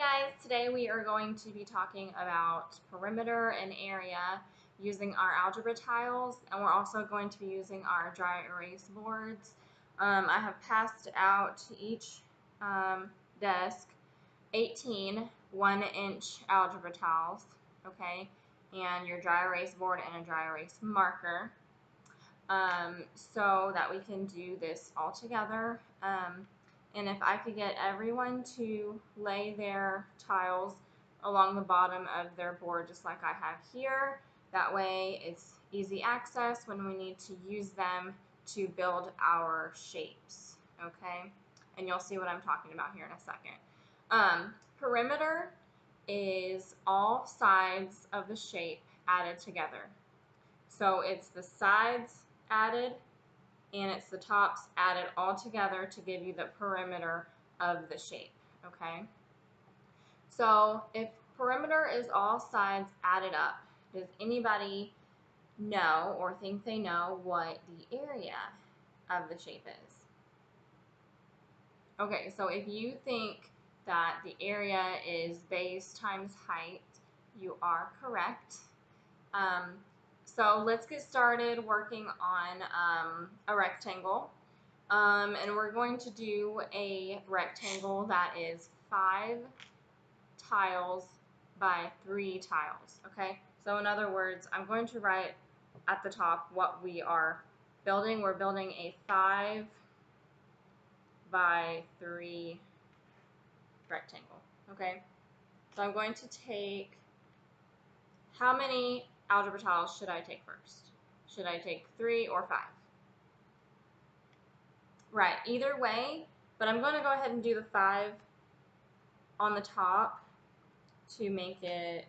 guys, today we are going to be talking about perimeter and area using our algebra tiles, and we're also going to be using our dry erase boards. I have passed out to each desk 18 1-inch algebra tiles, okay, and your dry erase board and a dry erase marker, so that we can do this all together. And if I could get everyone to lay their tiles along the bottom of their board just like I have here, that way it's easy access when we need to use them to build our shapes, okay? And you'll see what I'm talking about here in a second. Perimeter is all sides of the shape added together. So it's the sides added and it's the tops added all together to give you the perimeter of the shape, okay? So if perimeter is all sides added up, does anybody know or think they know what the area of the shape is? Okay, so if you think that the area is base times height, you are correct. So let's get started working on a rectangle. And we're going to do a rectangle that is 5 tiles by 3 tiles, okay? So in other words, I'm going to write at the top what we are building. We're building a 5 by 3 rectangle, okay? So I'm going to take, how many algebra tiles should I take first? Should I take 3 or 5? Right, either way, but I'm going to go ahead and do the 5 on the top to make it,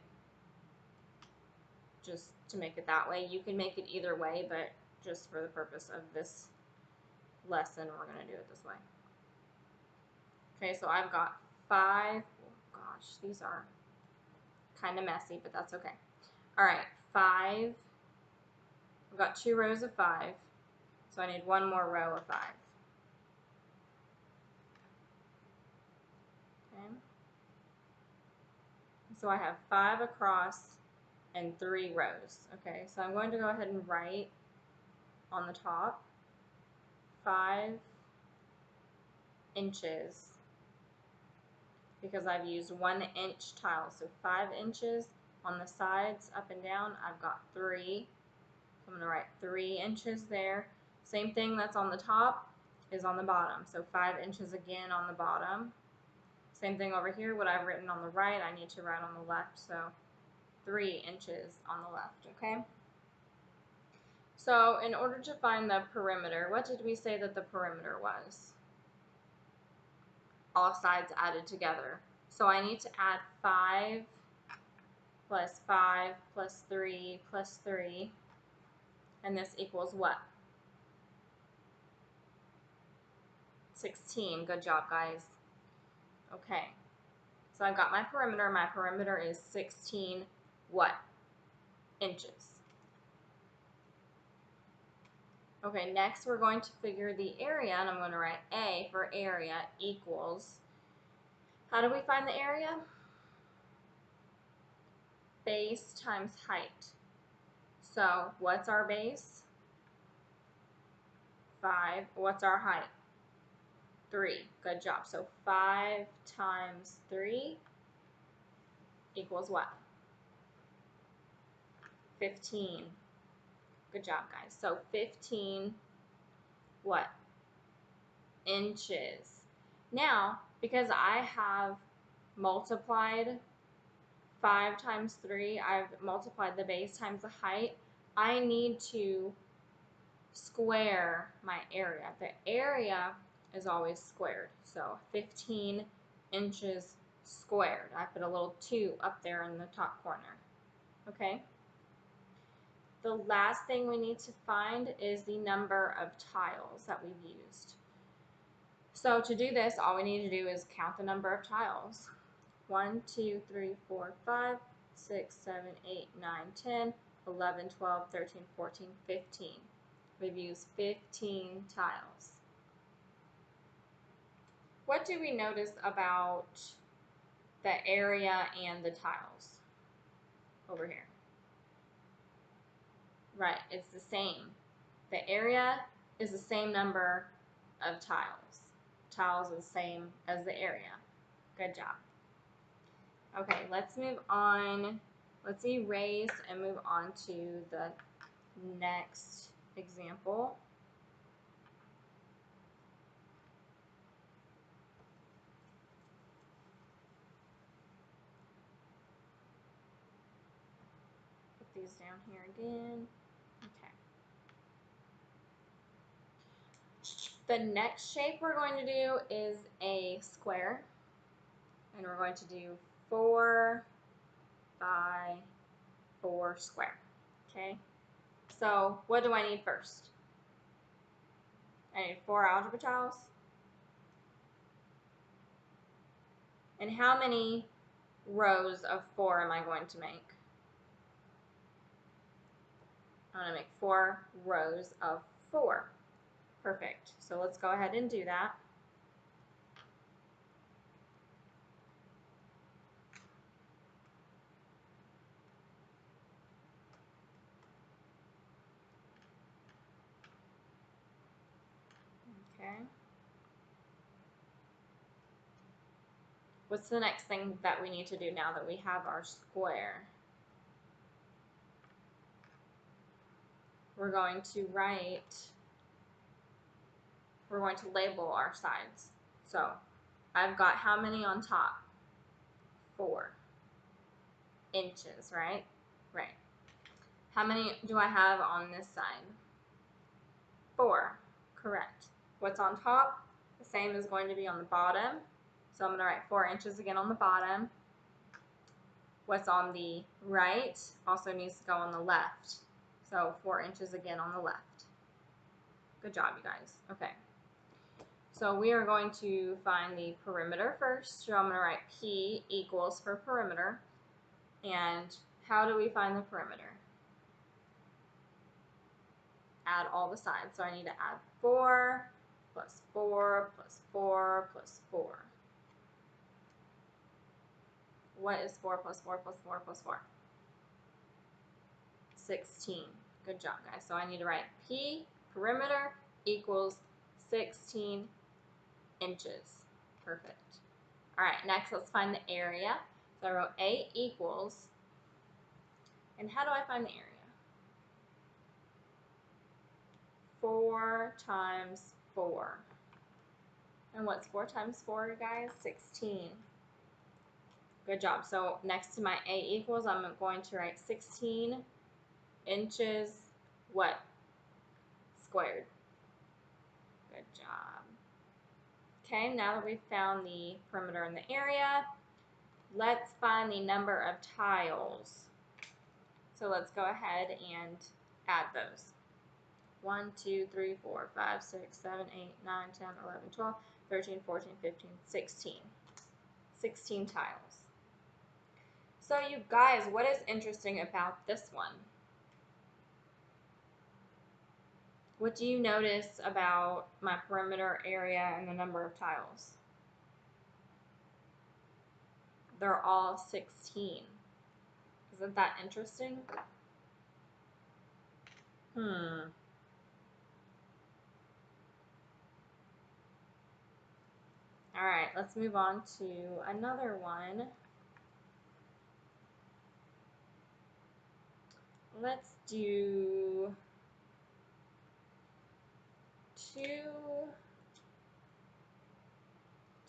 just to make it that way. You can make it either way, but just for the purpose of this lesson, we're going to do it this way. Okay, so I've got 5, oh gosh, these are kind of messy, but that's okay. All right, 5, I've got 2 rows of 5, so I need 1 more row of 5. Okay, so I have 5 across and 3 rows. Okay, so I'm going to go ahead and write on the top 5 inches because I've used 1-inch tiles. So 5 inches on the sides up and down. I've got 3. So I'm going to write 3 inches there. Same thing that's on the top is on the bottom. So 5 inches again on the bottom. Same thing over here. What I've written on the right, I need to write on the left. So 3 inches on the left, okay? So in order to find the perimeter, what did we say that the perimeter was? All sides added together. So I need to add 5 plus 5 plus 3 plus 3, and this equals what? 16. Good job, guys. Okay, so I've got my perimeter. My perimeter is 16 what? Inches. Okay, next we're going to figure the area, and I'm going to write A for area equals, how do we find the area? Base times height. So what's our base? 5. What's our height? 3. Good job. So 5 times 3 equals what? 15. Good job, guys. So 15 what? Inches. Now, because I have multiplied 5 times 3, I've multiplied the base times the height, I need to square my area. The area is always squared. So 15 inches squared. I put a little 2 up there in the top corner. Okay? The last thing we need to find is the number of tiles that we've used. So to do this, all we need to do is count the number of tiles. 1, 2, 3, 4, 5, 6, 7, 8, 9, 10, 11, 12, 13, 14, 15. We've used 15 tiles. What do we notice about the area and the tiles over here. Right, it's the same. The area is the same number of tiles. Tiles is the same as the area. Good job. Okay, let's move on. Let's erase and move on to the next example. Put these down here again. Okay. The next shape we're going to do is a square. And we're going to do 4 by 4 square. Okay? So what do I need first? I need 4 algebra tiles. And how many rows of 4 am I going to make? I'm going to make 4 rows of 4. Perfect. So let's go ahead and do that. Okay. What's the next thing that we need to do now that we have our square? We're going to label our sides. So I've got how many on top? 4 inches, right? Right. How many do I have on this side? 4. Correct. What's on top? The same is going to be on the bottom. So I'm going to write 4 inches again on the bottom. What's on the right also needs to go on the left. So 4 inches again on the left. Good job, you guys. Okay. So we are going to find the perimeter first. So I'm going to write P equals for perimeter. And how do we find the perimeter? Add all the sides. So I need to add 4 plus 4 plus 4 plus 4. What is 4 plus 4 plus 4 plus 4? 16. Good job, guys. So I need to write P, perimeter, equals 16 inches. Perfect. All right, next let's find the area. So I wrote A equals, and how do I find the area? 4 times 4. And what's 4 times 4, guys? 16. Good job. So next to my A equals, I'm going to write 16 inches, what? Squared. Good job. Okay, now that we've found the perimeter and the area, let's find the number of tiles. So let's go ahead and add those. 1, 2, 3, 4, 5, 6, 7, 8, 9, 10, 11, 12, 13, 14, 15, 16. 16 tiles. So you guys, what is interesting about this one? What do you notice about my perimeter area and the number of tiles? They're all 16. Isn't that interesting? Alright, let's move on to another one. Let's do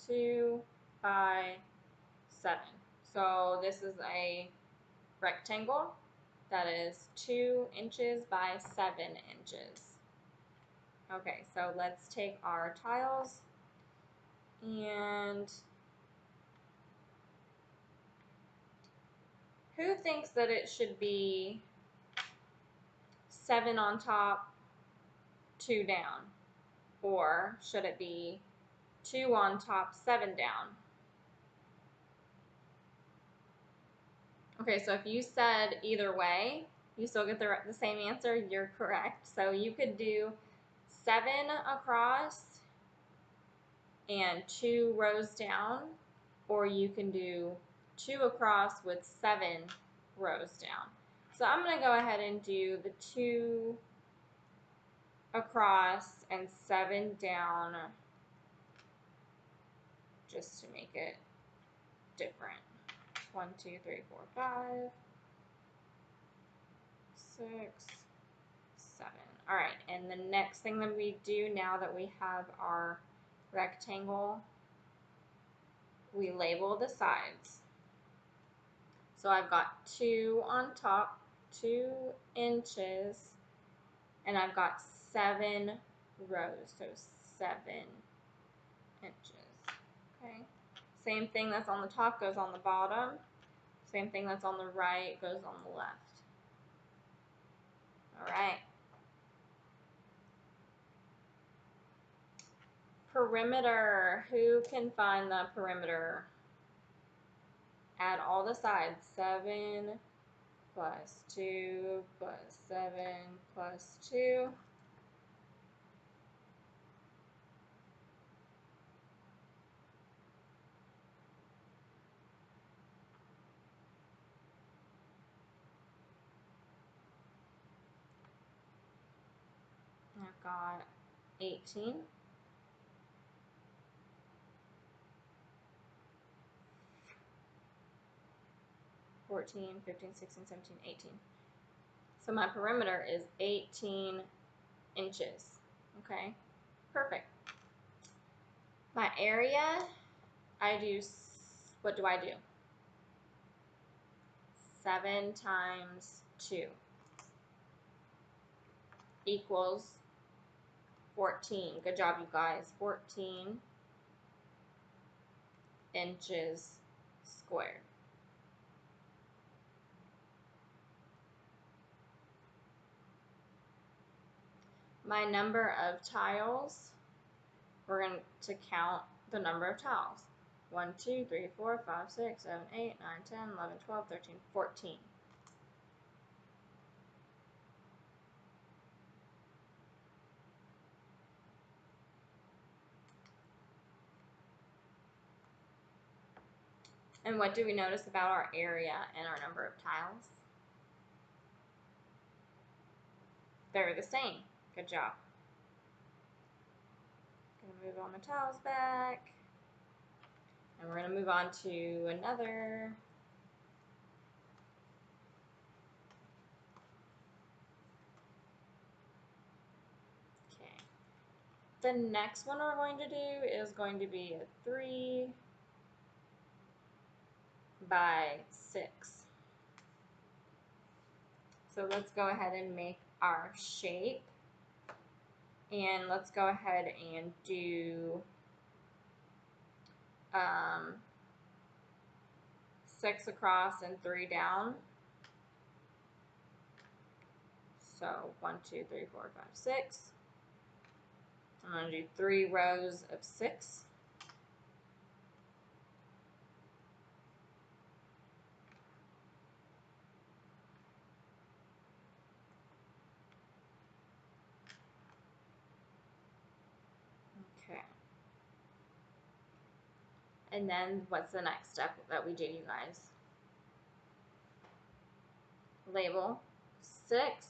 2 by 7. So this is a rectangle that is 2 inches by 7 inches. Okay, so let's take our tiles and who thinks that it should be 7 on top, 2 down? Or should it be 2 on top, 7 down? Okay, so if you said either way, you still get the same answer, you're correct. So you could do 7 across and 2 rows down, or you can do 2 across with 7 rows down. So I'm going to go ahead and do the 2 across and 7 down just to make it different. 1, 2, 3, 4, 5, 6, 7. All right, and the next thing that we do now that we have our rectangle, we label the sides. So I've got 2 on top, 2 inches, and I've got 7 rows, so 7 inches. Okay. Same thing that's on the top goes on the bottom. Same thing that's on the right goes on the left. All right. Perimeter. Who can find the perimeter? Add all the sides. 7 plus 2 plus 7 plus 2. I've got 18. 14, 15, 16, 17, 18. So my perimeter is 18 inches. Okay, perfect. My area, what do I do? 7 times 2 equals 14. Good job, you guys. 14 inches squared. My number of tiles, we're going to count the number of tiles. 1, 2, 3, 4, 5, 6, 7, 8, 9, 10, 11, 12, 13, 14. And what do we notice about our area and our number of tiles? They're the same. Good job. Gonna move all my tiles back. And we're gonna move on to another. Okay. The next one we're going to do is going to be a 3 by 6. So let's go ahead and make our shape. And let's go ahead and do 6 across and 3 down. So 1, 2, 3, 4, 5, 6. I'm going to do 3 rows of 6. Okay. And then what's the next step that we do, you guys? Label 6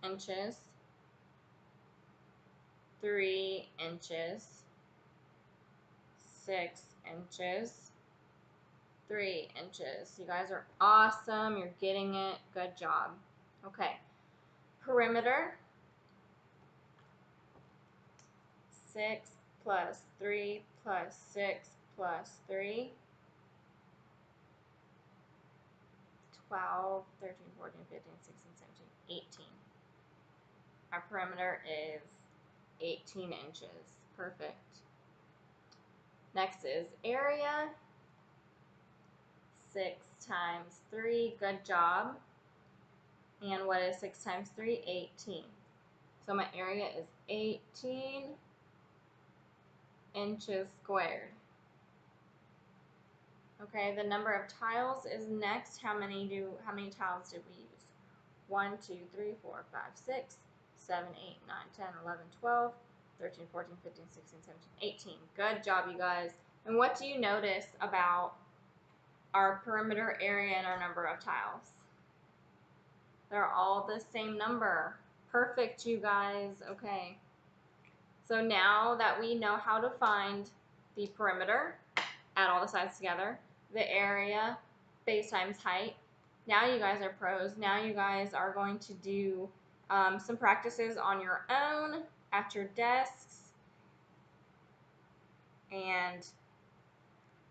inches, 3 inches, 6 inches, 3 inches. You guys are awesome. You're getting it. Good job. Okay. Perimeter. 6 plus 3 plus 6 plus 3. 12, 13, 14, 15, 16, 17, 18. Our perimeter is 18 inches. Perfect. Next is area. 6 times 3. Good job. And what is 6 times 3? 18. So my area is 18 inches squared. Okay, the number of tiles is next. How many tiles did we use? 1, 2, 3, 4, 5, 6, 7, 8, 9, 10, 11, 12, 13, 14, 15, 16, 17, 18. Good job, you guys. And what do you notice about our perimeter area and our number of tiles? They're all the same number. Perfect, you guys. Okay. So now that we know how to find the perimeter, add all the sides together, the area, base times height, now you guys are pros. Now you guys are going to do some practices on your own at your desks. And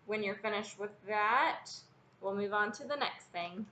when you're finished with that, we'll move on to the next thing.